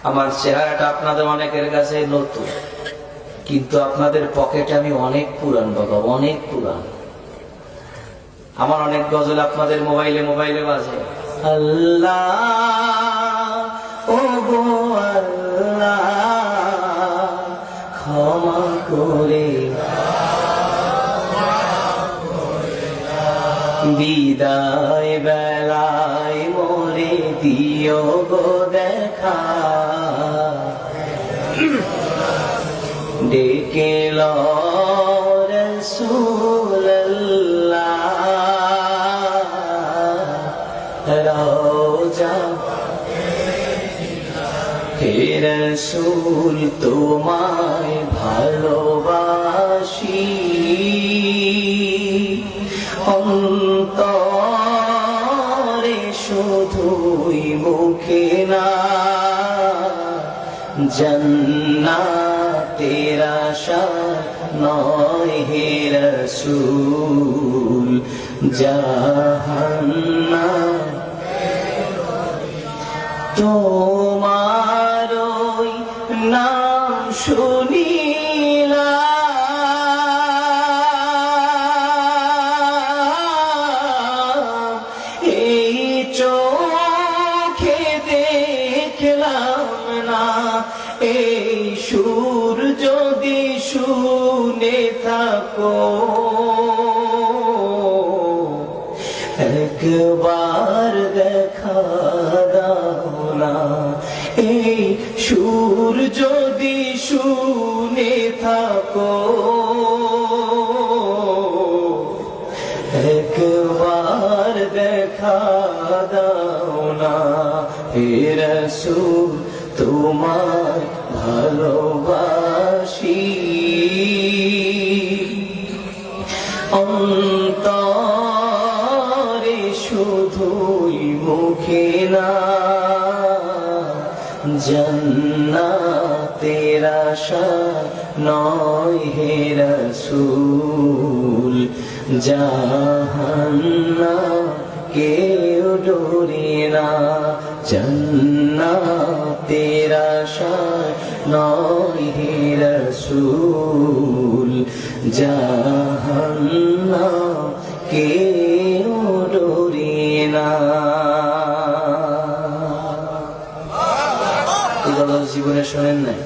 আমার চেহারাটা আপনাদের অনেকের কাছে নতুন, কিন্তু আপনাদের পকেটে আমি অনেক পুরান বাবা, অনেক পুরান। আমার অনেক গজল আপনাদের মোবাইলে মোবাইলে বাজে। আল্লাহ ও গো আল্লাহ ক্ষমা করে বিদায় বেলায় মোরে দিও গো দেখা, ডেকে লো রাসূলুল্লাহ রওজা হে রাসূল তোমায় ভালোবাসি, অন্তরে শুধুই মুখে না, জান্নাতের আশা নয় হে রাসূল, জাহান্নাম তোমার ওই নাম শুনিলাম, এই চোখে দেখলাম না, এই সুর যদি শুনে থাকো একবার দেখা দাও না, এই সুর যদি শুনে থাকো একবার দেখা দাও না, হে রাসূল তোমায় ভালোবাসি, অন্তরে শুধুই মুখে না, জান্নাতের আশা নয় হে রাসূল, জাহান্নাম কেউ ডোরে না, জান্নাতের আশা নয় হে রাসূল, জাহান্নাম কেউ ডোরে না। জীবনে শোনেন নাই?